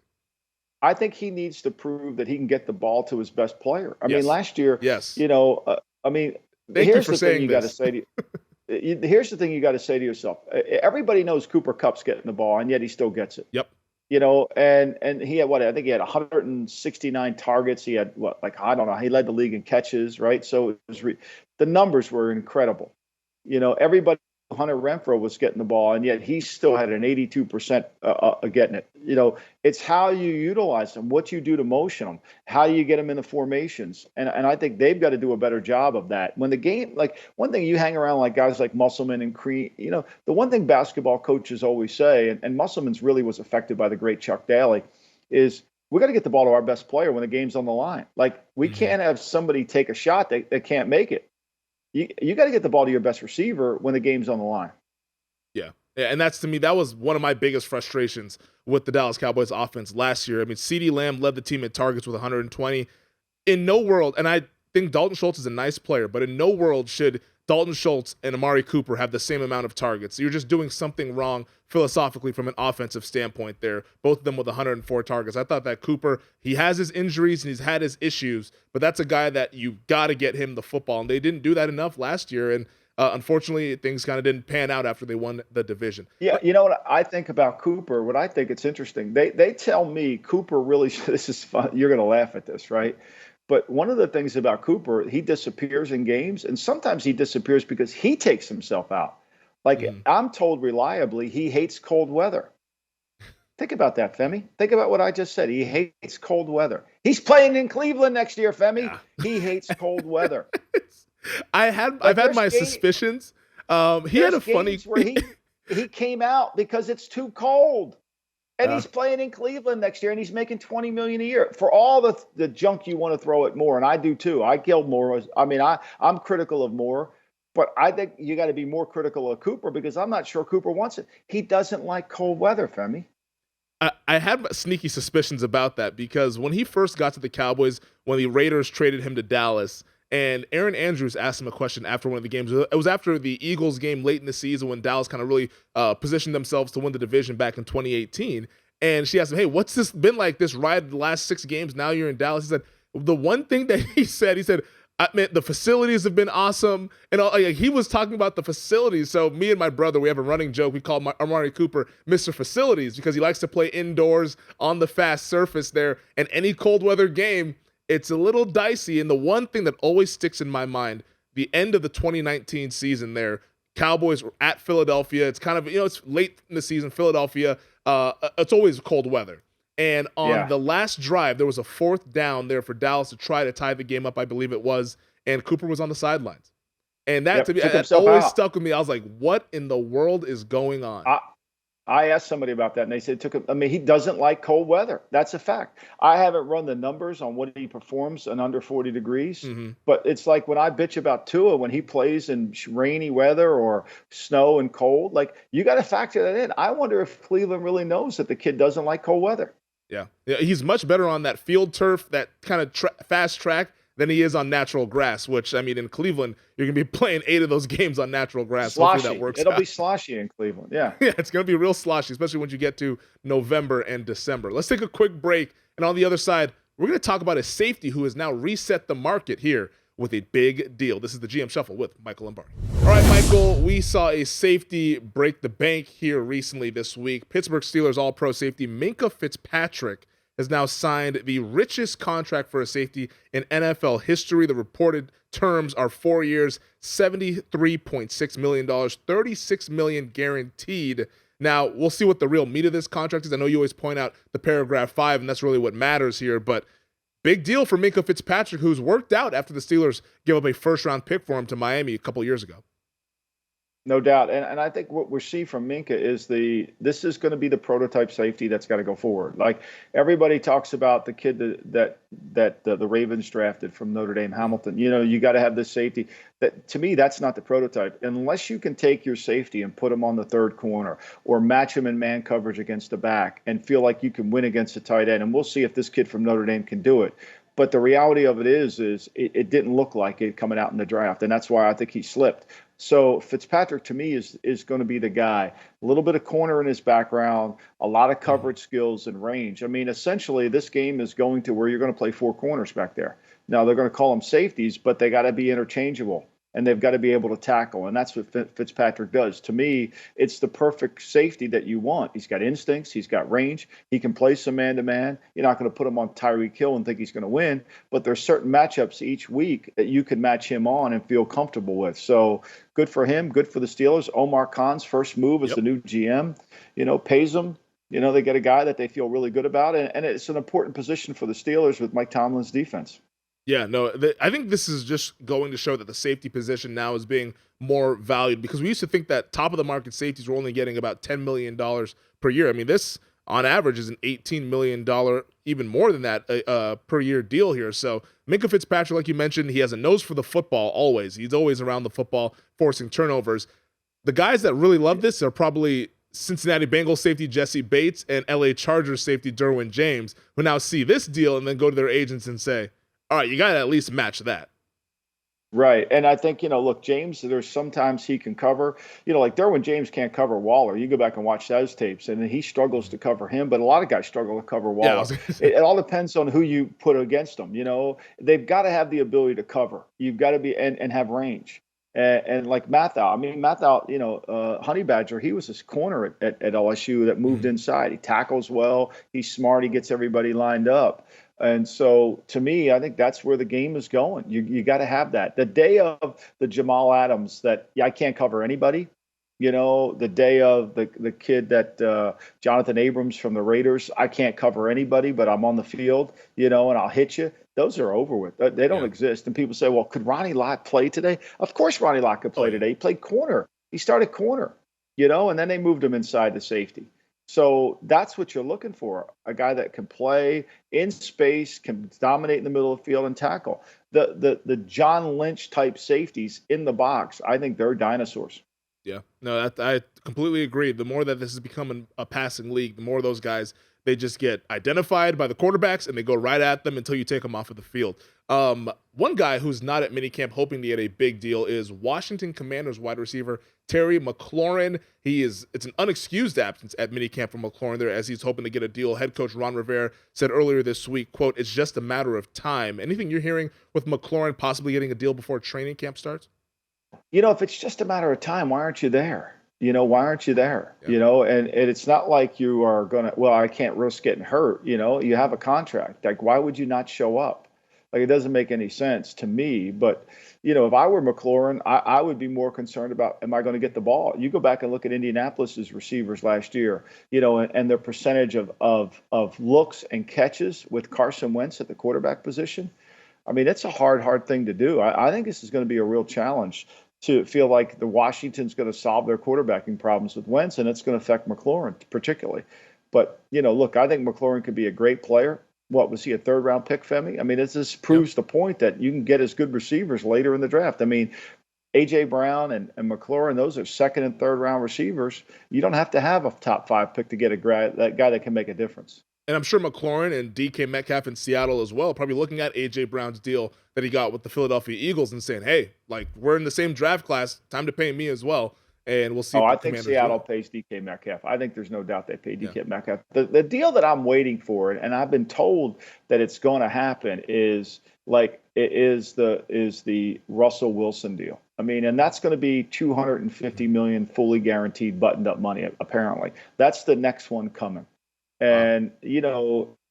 I think he needs to prove that he can get the ball to his best player. I mean, last year, here's the thing you got to say to here's the thing you got to say to yourself. Everybody knows Cooper Kupp's getting the ball, and yet he still gets it. Yep. And he had I think he had 169 targets. He had I don't know. He led the league in catches, right? So it was the numbers were incredible. Everybody Hunter Renfrow was getting the ball, and yet he still had an 82% getting it. It's how you utilize them, what you do to motion them, how you get them in the formations. And I think they've got to do a better job of that. When the game, like one thing you hang around like guys like Musselman and Crean, the one thing basketball coaches always say, and Musselman's really was affected by the great Chuck Daly, is we got to get the ball to our best player when the game's on the line. Like we can't have somebody take a shot that can't make it. You got to get the ball to your best receiver when the game's on the line. Yeah, and that's, to me, that was one of my biggest frustrations with the Dallas Cowboys offense last year. I mean, CeeDee Lamb led the team in targets with 120. In no world, and I think Dalton Schultz is a nice player, but in no world should Dalton Schultz and Amari Cooper have the same amount of targets. You're just doing something wrong philosophically from an offensive standpoint there, both of them with 104 targets. I thought that Cooper, he has his injuries and he's had his issues, but that's a guy that you got to get him the football, and they didn't do that enough last year, and unfortunately, things kind of didn't pan out after they won the division. Yeah, you know what I think about Cooper? What I think it's interesting. They tell me Cooper really, this is fun. You're going to laugh at this, right? But one of the things about Cooper, he disappears in games, and sometimes he disappears because he takes himself out. Like I'm told reliably, he hates cold weather. Think about that, Femi. Think about what I just said. He hates cold weather. He's playing in Cleveland next year, Femi. Yeah. He hates cold weather. I've had my suspicions. He had a funny where he came out because it's too cold. And he's playing in Cleveland next year, and he's making $20 million a year. For all the junk you want to throw at Moore, and I do too. I killed Moore. I mean, I'm critical of Moore, but I think you got to be more critical of Cooper because I'm not sure Cooper wants it. He doesn't like cold weather, Femi. I had sneaky suspicions about that because when he first got to the Cowboys, when the Raiders traded him to Dallas, and Aaron Andrews asked him a question after one of the games. It was after the Eagles game late in the season when Dallas kind of really positioned themselves to win the division back in 2018. And she asked him, hey, what's this been like, this ride the last 6 games? Now you're in Dallas. He said, the one thing that he said, I mean, the facilities have been awesome. And he was talking about the facilities. So me and my brother, we have a running joke. We call Amari Cooper Mr. Facilities because he likes to play indoors on the fast surface there. And any cold weather game, it's a little dicey. And the one thing that always sticks in my mind, the end of the 2019 season there, Cowboys were at Philadelphia. It's kind of, it's late in the season, Philadelphia. It's always cold weather. And on the last drive, there was a 4th down there for Dallas to try to tie the game up, I believe it was. And Cooper was on the sidelines. And that to me, that always stuck with me. I was like, what in the world is going on? I asked somebody about that, and they said he doesn't like cold weather. That's a fact. I haven't run the numbers on what he performs in under 40 degrees, but it's like when I bitch about Tua when he plays in rainy weather or snow and cold, like you got to factor that in. I wonder if Cleveland really knows that the kid doesn't like cold weather. Yeah, he's much better on that field turf, that kind of fast track, than he is on natural grass, which, I mean, in Cleveland, you're going to be playing 8 of those games on natural grass. Sloshy. Hopefully that works It'll out. be sloshy in Cleveland, yeah. Yeah, it's going to be real sloshy, especially when you get to November and December. Let's take a quick break, and on the other side, we're going to talk about a safety who has now reset the market here with a big deal. This is the GM Shuffle with Michael Lombardi. All right, Michael, we saw a safety break the bank here recently this week. Pittsburgh Steelers All-Pro safety Minkah Fitzpatrick has now signed the richest contract for a safety in NFL history. The reported terms are 4 years, $73.6 million, $36 million guaranteed. Now, we'll see what the real meat of this contract is. I know you always point out the paragraph 5, and that's really what matters here, but big deal for Minkah Fitzpatrick, who's worked out after the Steelers gave up a first-round pick for him to Miami a couple years ago. No doubt. And I think what we see from Minkah is this is going to be the prototype safety that's got to go forward. Like everybody talks about the kid that the Ravens drafted from Notre Dame, Hamilton. You got to have this safety. That to me, that's not the prototype. Unless you can take your safety and put him on the third corner or match him in man coverage against the back and feel like you can win against the tight end. And we'll see if this kid from Notre Dame can do it. But the reality of it is it didn't look like it coming out in the draft. And that's why I think he slipped. So Fitzpatrick, to me, is going to be the guy. A little bit of corner in his background, a lot of coverage skills and range. I mean, essentially, this game is going to where you're going to play 4 corners back there. Now, they're going to call them safeties, but they got to be interchangeable. and they've got to be able to tackle. And that's what Fitzpatrick does. To me, it's the perfect safety that you want. He's got instincts. He's got range. He can play some man-to-man. You're not going to put him on Tyreek Hill and think he's going to win, but there's certain matchups each week that you can match him on and feel comfortable with. So good for him. Good for the Steelers. Omar Khan's first move as the new GM, pays them. They get a guy that they feel really good about, and it's an important position for the Steelers with Mike Tomlin's defense. Yeah, no, I think this is just going to show that the safety position now is being more valued, because we used to think that top of the market safeties were only getting about $10 million per year. I mean, this on average is an $18 million, even more than that, per year deal here. So Minkah Fitzpatrick, like you mentioned, he has a nose for the football always. He's always around the football, forcing turnovers. The guys that really love this are probably Cincinnati Bengals safety Jesse Bates and LA Chargers safety Derwin James, who now see this deal and then go to their agents and say, all right, you got to at least match that. Right. And I think, look, James, there's sometimes he can cover, like Derwin James can't cover Waller. You go back and watch those tapes, and he struggles to cover him, but a lot of guys struggle to cover Waller. It all depends on who you put against them. They've got to have the ability to cover. You've got to be and have range. And like Mathau, Honey Badger, he was this corner at LSU that moved inside. He tackles well. He's smart. He gets everybody lined up. And so, to me, I think that's where the game is going. You got to have that. The day of the Jamal Adams that I can't cover anybody, the day of the kid that Jonathan Abrams from the Raiders, I can't cover anybody, but I'm on the field, and I'll hit you. Those are over with. They don't exist. And people say, well, could Ronnie Lott play today? Of course Ronnie Lott could play today. He played corner. He started corner, and then they moved him inside the safety. So that's what you're looking for, a guy that can play in space, can dominate in the middle of the field and tackle. The John Lynch type safeties in the box, I think they're dinosaurs. Yeah, no, I completely agree. The more that this is becoming a passing league, the more those guys, they just get identified by the quarterbacks and they go right at them until you take them off of the field. One guy who's not at minicamp hoping to get a big deal is Washington Commanders wide receiver Terry McLaurin. It's an unexcused absence at minicamp for McLaurin there, as he's hoping to get a deal. Head coach Ron Rivera said earlier this week, quote, "It's just a matter of time." Anything you're hearing with McLaurin possibly getting a deal before training camp starts? If it's just a matter of time, why aren't you there? Why aren't you there? Yeah. And it's not like you are going to, well, I can't risk getting hurt. You have a contract. Like, why would you not show up? Like, it doesn't make any sense to me. But, if I were McLaurin, I would be more concerned about, am I going to get the ball? You go back and look at Indianapolis's receivers last year, and their percentage of looks and catches with Carson Wentz at the quarterback position. I mean, it's a hard thing to do. I think this is going to be a real challenge to feel like the Washington's going to solve their quarterbacking problems with Wentz, and it's going to affect McLaurin particularly. But, look, I think McLaurin could be a great player. What, was he a third-round pick, Femi? I mean, it just proves the point that you can get as good receivers later in the draft. I mean, A.J. Brown and McLaurin, those are second- and third-round receivers. You don't have to have a top-5 pick to get that guy that can make a difference. And I'm sure McLaurin and DK Metcalf in Seattle as well, probably looking at A.J. Brown's deal that he got with the Philadelphia Eagles and saying, hey, like, we're in the same draft class, time to pay me as well. And we'll see. I think Seattle pays DK Metcalf. I think there's no doubt they pay DK Metcalf. The deal that I'm waiting for, and I've been told that it's going to happen, is the Russell Wilson deal. I mean, and that's going to be $250 million fully guaranteed, buttoned up money. Apparently, that's the next one coming. And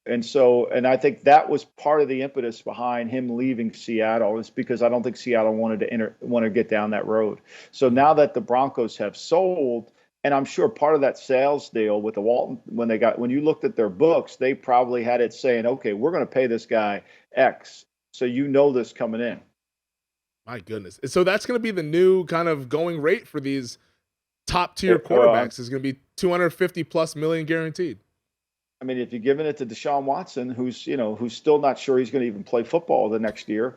and I think that was part of the impetus behind him leaving Seattle, is because I don't think Seattle wanted to get down that road. So now that the Broncos have sold, and I'm sure part of that sales deal with the Walton, when you looked at their books, they probably had it saying, okay, we're going to pay this guy X, so this coming in. My goodness. So that's going to be the new kind of going rate for these top tier quarterbacks, is going to be $250+ million guaranteed. I mean, if you're giving it to Deshaun Watson, who's still not sure he's going to even play football the next year,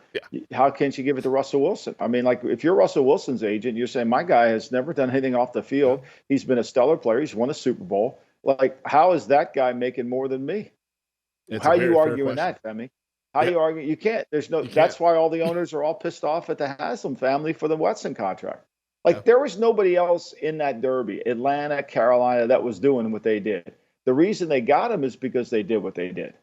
how can't you give it to Russell Wilson? I mean, like, if you're Russell Wilson's agent, you're saying, my guy has never done anything off the field. He's been a stellar player. He's won a Super Bowl. Like, how is that guy making more than me? How are you arguing that, Femi? How are you arguing? You can't. That's why all the owners are all pissed off at the Haslam family for the Watson contract. Like, there was nobody else in that derby, Atlanta, Carolina, that was doing what they did. The reason they got him is because they did what they did.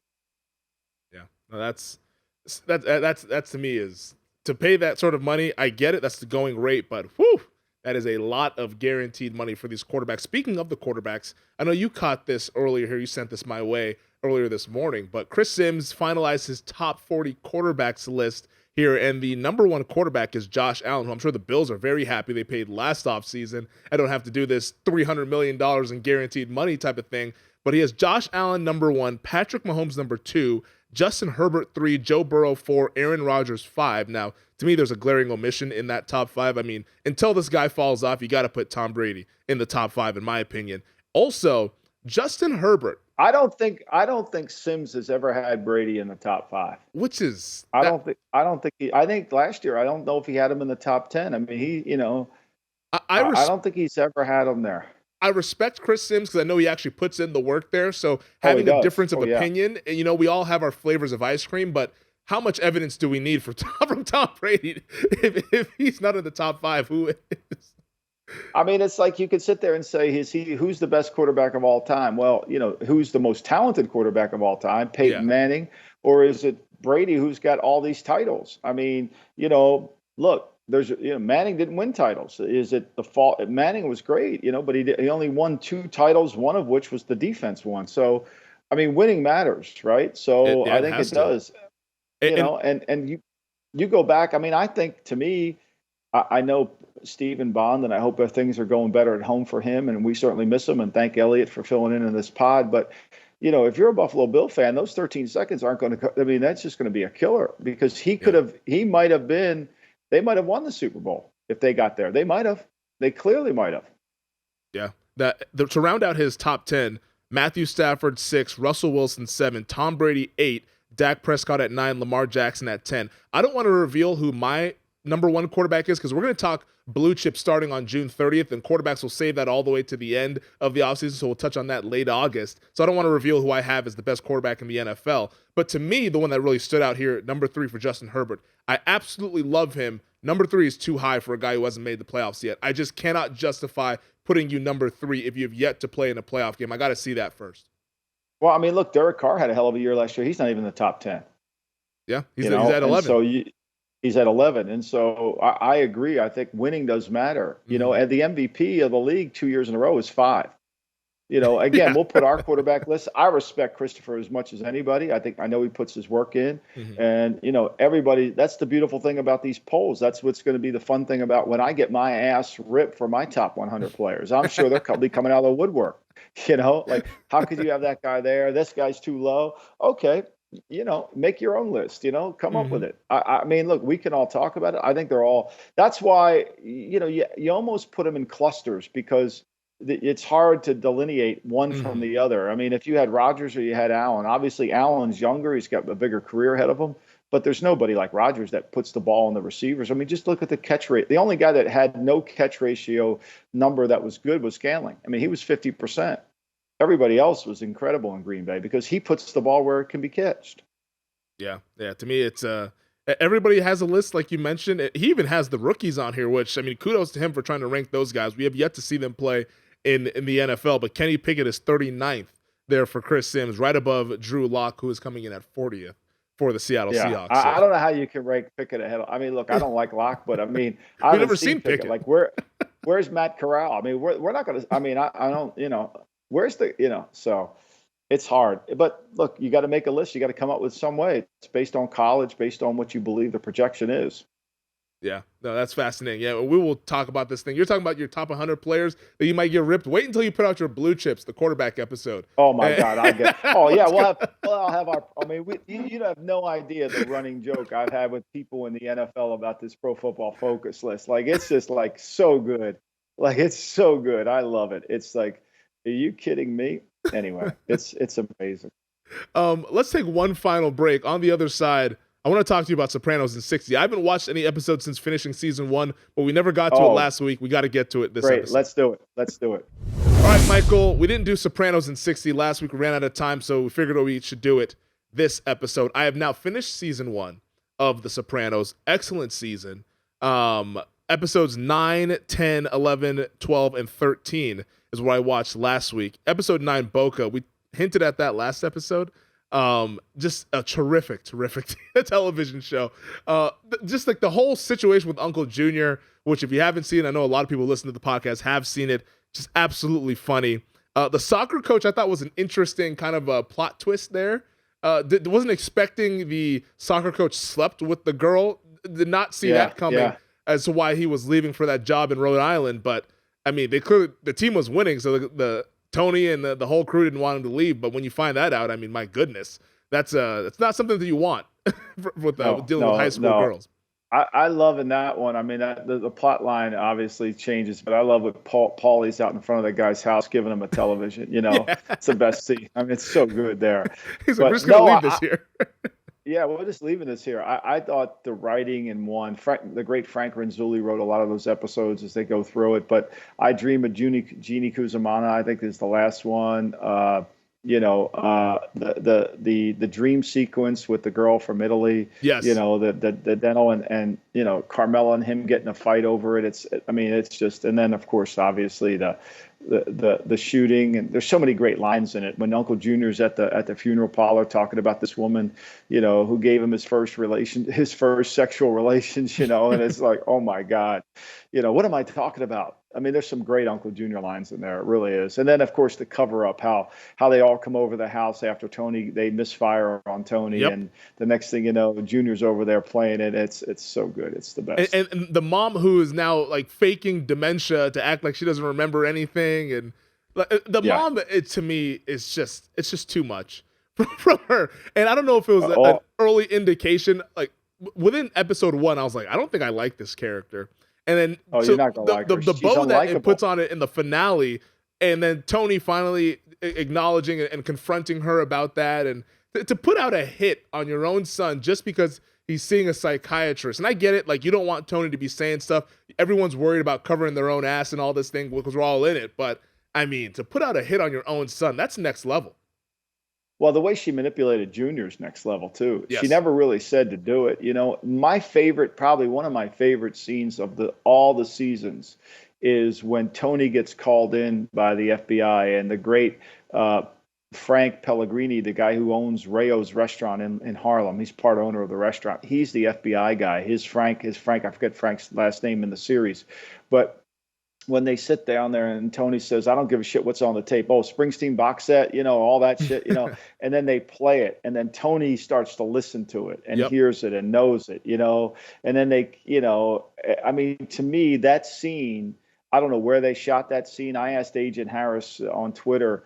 Yeah, no, that's to me is to pay that sort of money, I get it. That's the going rate, but whew, that is a lot of guaranteed money for these quarterbacks. Speaking of the quarterbacks, I know you caught this earlier here. You sent this my way earlier this morning, but Chris Sims finalized his top 40 quarterbacks list here, and the number one quarterback is Josh Allen, who I'm sure the Bills are very happy they paid last offseason. I don't have to do this $300 million in guaranteed money type of thing, but he has Josh Allen number one, Patrick Mahomes number two, Justin Herbert 3, Joe Burrow 4, Aaron Rodgers 5. Now, to me, there's a glaring omission in that top 5. I mean, until this guy falls off, you got to put Tom Brady in the top 5, in my opinion. Also, Justin Herbert. I don't think Sims has ever had Brady in the top 5. Which is I think last year, I don't know if he had him in the top 10. I mean, I don't think he's ever had him there. I respect Chris Sims because I know he actually puts in the work there. So having a difference of opinion, and we all have our flavors of ice cream, but how much evidence do we need from Tom Brady if he's not in the top 5? Who is? I mean, it's like you could sit there and say, who's the best quarterback of all time? Well, who's the most talented quarterback of all time? Peyton Manning, or is it Brady, who's got all these titles? I mean, look. Manning didn't win titles. Is it the fault? Manning was great, but he only won 2 titles, one of which was the defense one. So, I mean, winning matters, right? So I think it does. And you go back. I mean, I think to me, I know Stephen Bond, and I hope things are going better at home for him, and we certainly miss him. And thank Elliot for filling in this pod. But if you're a Buffalo Bill fan, those 13 seconds aren't going to. I mean, that's just going to be a killer because he might have been. They might have won the Super Bowl if they got there. They might have. They clearly might have. Yeah. To round out his top 10, Matthew Stafford 6, Russell Wilson 7, Tom Brady 8, Dak Prescott at 9, Lamar Jackson at 10. I don't want to reveal who my number one quarterback is because we're going to talk blue chip starting on June 30th, and quarterbacks will save that all the way to the end of the offseason, so we'll touch on that late August. So I don't want to reveal who I have as the best quarterback in the NFL. But to me, the one that really stood out here, number 3 for Justin Herbert, I absolutely love him. Number 3 is too high for a guy who hasn't made the playoffs yet. I just cannot justify putting you number 3 if you have yet to play in a playoff game. I got to see that first. Well, I mean, look, Derek Carr had a hell of a year last year. He's not even in the top 10. Yeah, he's at 11. So he's at 11. And so I agree. I think winning does matter. And the MVP of the league 2 years in a row is 5. Again, we'll put our quarterback list. I respect Christopher as much as anybody. I know he puts his work in. Mm-hmm. And, everybody, that's the beautiful thing about these polls. That's what's going to be the fun thing about when I get my ass ripped for my top 100 players. I'm sure they're probably coming out of the woodwork. Like, how could you have that guy there? This guy's too low. Okay. Make your own list, come up with it. I mean, look, we can all talk about it. I think that's why, you almost put them in clusters because it's hard to delineate one from the other. I mean, if you had Rodgers or you had Allen, obviously Allen's younger. He's got a bigger career ahead of him, but there's nobody like Rodgers that puts the ball in the receivers. I mean, just look at the catch rate. The only guy that had no catch ratio number that was good was Scantling. I mean, he was 50%. Everybody else was incredible in Green Bay because he puts the ball where it can be catched. Yeah. To me, it's everybody has a list like you mentioned. He even has the rookies on here, which, I mean, kudos to him for trying to rank those guys. We have yet to see them play in the NFL, but Kenny Pickett is 39th there for Chris Sims, right above Drew Lock, who is coming in at 40th for the Seattle Seahawks. I don't know how you can rank Pickett ahead of. I mean, look, I don't like Lock, but I mean, I've never seen Pickett. Like, where's Matt Corral? I mean, we're not going to. I mean, I don't. Where's the. So it's hard. But look, you got to make a list. You got to come up with some way. It's based on college, based on what you believe the projection is. Yeah, no, that's fascinating. Yeah, we will talk about this thing. You're talking about your top 100 players that you might get ripped. Wait until you put out your blue chips, the quarterback episode. Oh my God, I get. Oh yeah, I'll have our. I mean, you have no idea the running joke I've had with people in the NFL about this Pro Football Focus list. Like, it's just like so good. Like, it's so good. I love it. It's like, are you kidding me? Anyway, it's amazing. Let's take one final break. On the other side, I want to talk to you about Sopranos in 60. I haven't watched any episodes since finishing season 1, but we never got to it last week. We got to get to it this episode. Let's do it. All right, Michael, we didn't do Sopranos in 60 last week. We ran out of time, so we figured we should do it this episode. I have now finished season 1 of The Sopranos. Excellent season. Episodes 9, 10, 11, 12, and 13 is what I watched last week. Episode 9, Boca. We hinted at that last episode. Just a terrific television show. Just like the whole situation with Uncle Junior, which if you haven't seen, I know a lot of people listening to the podcast have seen it. Just absolutely funny. The soccer coach I thought was an interesting kind of a plot twist there. Wasn't expecting the soccer coach slept with the girl. Did not see that coming as to why he was leaving for that job in Rhode Island. But I mean, the team was winning, so the Tony and the whole crew didn't want him to leave. But when you find that out, I mean, my goodness, that's not something that you want with dealing with high school girls. I love in that one. I mean, the plot line obviously changes, but I love when Paulie's out in front of that guy's house giving him a television. It's the best scene. I mean, it's so good there. He's like, we're just going to leave this here. Yeah, we're just leaving this here. I thought the writing in one, the great Frank Renzulli wrote a lot of those episodes as they go through it. But I Dream of Jeannie Kuzumana, I think is the last one. The dream sequence with the girl from Italy. Yes. The dental and Carmela and him getting a fight over it. It's just, and then of course, obviously the shooting, and there's so many great lines in it. When Uncle Junior's at the funeral parlor talking about this woman, who gave him his first sexual relations, and it's like, oh my God, what am I talking about? I mean, there's some great Uncle Junior lines in there. It really is. And then, of course, the cover up, how they all come over the house after Tony, they misfire on Tony. Yep. And the next thing you know, Junior's over there playing it. It's so good. It's the best. And the mom who is now like faking dementia to act like she doesn't remember anything. And mom, to me, it's just too much from her. And I don't know if it was an early indication. Like within episode 1, I was like, I don't think I like this character. And then you're not gonna like her. The bow that it puts on it in the finale, and then Tony finally acknowledging and confronting her about that, and to put out a hit on your own son just because he's seeing a psychiatrist. And I get it, like you don't want Tony to be saying stuff. Everyone's worried about covering their own ass and all this thing because we're all in it. But I mean, to put out a hit on your own son, that's next level. Well, the way she manipulated Junior's next level, too. Yes. She never really said to do it. My favorite, probably one of my favorite scenes of all the seasons is when Tony gets called in by the FBI and the great Frank Pellegrini, the guy who owns Rayo's restaurant in Harlem. He's part owner of the restaurant. He's the FBI guy. His Frank, I forget Frank's last name in the series. But when they sit down there and Tony says, I don't give a shit what's on the tape. Oh, Springsteen box set, all that shit, and then they play it. And then Tony starts to listen to it and hears it and knows it, and then they, I mean, to me, that scene, I don't know where they shot that scene. I asked Agent Harris on Twitter,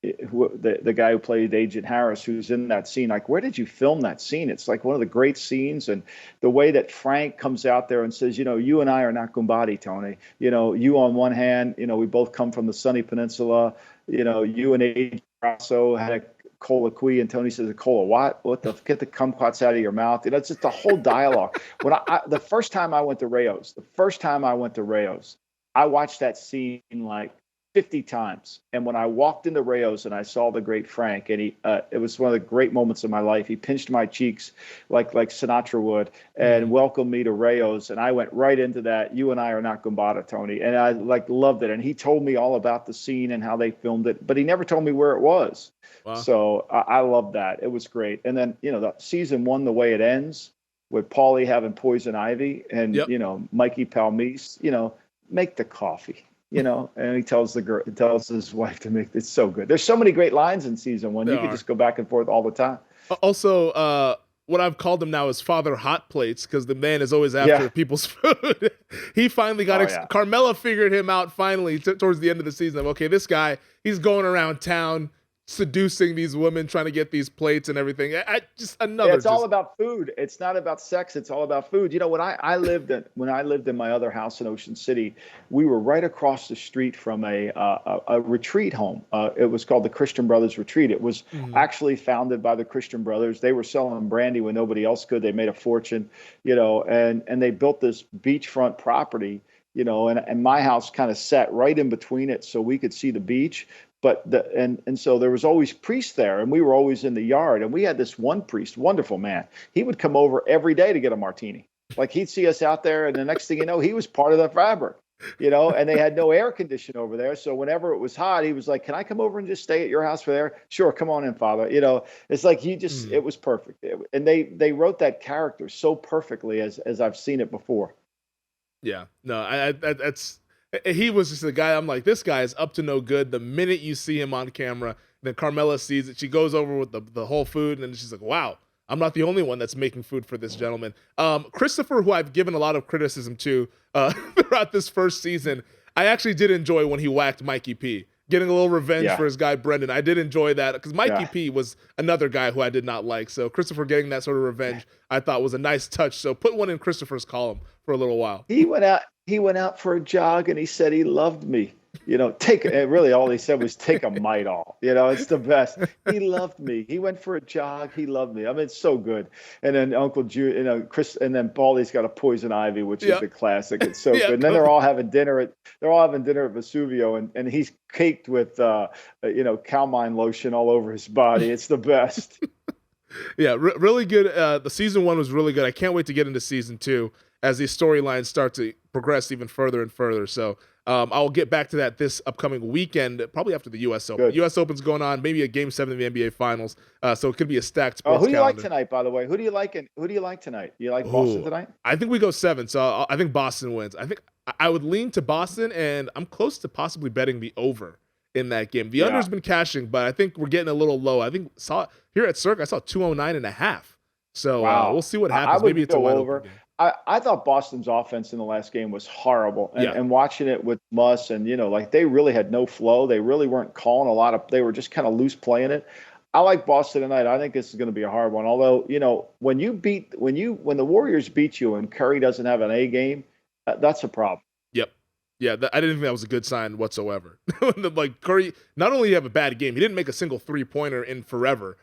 the guy who played Agent Harris, who's in that scene, like, where did you film that scene? It's like one of the great scenes. And the way that Frank comes out there and says, you and I are not Gumbati, Tony. You on one hand, we both come from the Sunny Peninsula. You and Agent Grasso had a colloquy, and Tony says, a cola what? What the, get the kumquats out of your mouth. It's just the whole dialogue. When the first time I went to Rayo's, I watched that scene like 50 times. And when I walked into Rayo's and I saw the great Frank, and it was one of the great moments of my life. He pinched my cheeks like Sinatra would and welcomed me to Rayo's. And I went right into that. You and I are not Gumbata, Tony. And I loved it. And he told me all about the scene and how they filmed it, but he never told me where it was. Wow. So I loved that. It was great. And then, the season 1, the way it ends with Paulie having poison ivy and, Mikey Palmise, make the coffee. And he tells his wife to make it. So good. There's so many great lines in season 1. You could just go back and forth all the time. Also, what I've called him now is Father Hot Plates, because the man is always after people's food. He finally got Carmela figured him out finally towards the end of the season. Okay, this guy, he's going around town seducing these women, trying to get these plates and everything. It's all about food. It's not about sex. It's all about food. When I lived in my other house in Ocean City, we were right across the street from a retreat home. It was called the Christian Brothers Retreat. It was actually founded by the Christian Brothers. They were selling brandy when nobody else could. They made a fortune, and they built this beachfront property, and my house kind of sat right in between it so we could see the beach. But so there was always priests there, and we were always in the yard. And we had this one priest, wonderful man. He would come over every day to get a martini. Like he'd see us out there, and the next thing you know, he was part of the fabric. and they had no air conditioning over there. So whenever it was hot, he was like, "Can I come over and just stay at your house for there?" "Sure, come on in, Father." It's like it was perfect. And they wrote that character so perfectly as I've seen it before. Yeah, no, he was just a guy. I'm like, this guy is up to no good. The minute you see him on camera, then Carmela sees it. She goes over with the whole food, and then she's like, wow, I'm not the only one that's making food for this gentleman. Christopher, who I've given a lot of criticism to throughout this first season, I actually did enjoy when he whacked Mikey P. Getting a little revenge for his guy, Brendan. I did enjoy that because Mikey P was another guy who I did not like. So Christopher getting that sort of revenge, I thought was a nice touch. So put one in Christopher's column for a little while. He went out for a jog and he said he loved me. Really all he said was take a mite off. It's the best. He loved me. He went for a jog. He loved me. I mean, it's so good. And then Uncle Chris, and then Baldy's got a poison ivy, which is the classic. It's so good. And then they're all having dinner at Vesuvio, and he's caked with Calmine lotion all over his body. It's the best. Yeah, really good. The season 1 was really good. I can't wait to get into season 2 as these storylines start to progress even further and further. So I'll get back to that this upcoming weekend, probably after the U.S. Open. Good. The U.S. Open's going on, maybe a Game 7 of the NBA Finals. So it could be a stacked sports who do you calendar. like tonight, by the way? Who do you like tonight? You like Boston tonight? I think we go 7, so I think Boston wins. I think I would lean to Boston, and I'm close to possibly betting the over in that game. The under's been cashing, but I think we're getting a little low. I think here at Cirque, I saw 209.5. So we'll see what happens. Maybe it's a wide over. I thought Boston's offense in the last game was horrible. And watching it with Muss and, they really had no flow. They really weren't calling they were just kind of loose playing it. I like Boston tonight. I think this is going to be a hard one. Although, when the Warriors beat you and Curry doesn't have an A game, that's a problem. Yep. Yeah, I didn't think that was a good sign whatsoever. Like Curry, not only did he have a bad game, he didn't make a single 3-pointer in forever.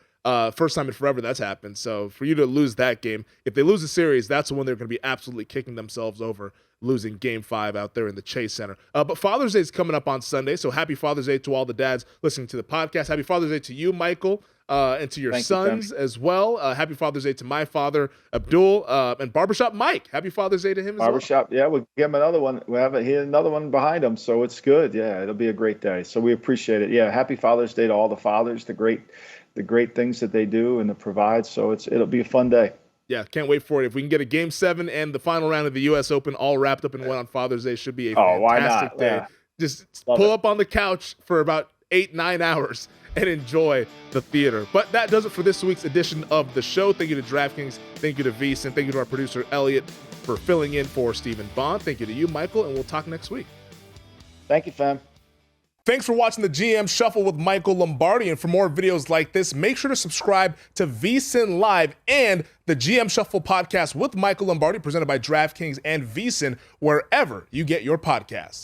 First time in forever that's happened. So for you to lose that game, if they lose the series, that's when they're going to be absolutely kicking themselves over losing Game 5 out there in the Chase Center. But Father's Day is coming up on Sunday, so happy Father's Day to all the dads listening to the podcast. Happy Father's Day to you, Michael, and to your sons as well. Happy Father's Day to my father, Abdul, and Barbershop Mike. Happy Father's Day to him as well. Barbershop, we'll give him another one. We have another one behind him, so it's good. Yeah, it'll be a great day. So we appreciate it. Yeah, happy Father's Day to all the fathers, the great things that they do and to provide. So it'll be a fun day. Yeah, can't wait for it. If we can get a Game 7 and the final round of the U.S. Open all wrapped up in one on Father's Day, should be a fantastic day. Yeah. Just pull up on the couch for about 8-9 hours and enjoy the theater. But that does it for this week's edition of the show. Thank you to DraftKings. Thank you to VSiN. Thank you to our producer, Elliot, for filling in for Stephen Bond. Thank you to you, Michael, and we'll talk next week. Thank you, fam. Thanks for watching the GM Shuffle with Michael Lombardi. And for more videos like this, make sure to subscribe to VSiN Live and the GM Shuffle podcast with Michael Lombardi, presented by DraftKings and VSiN, wherever you get your podcasts.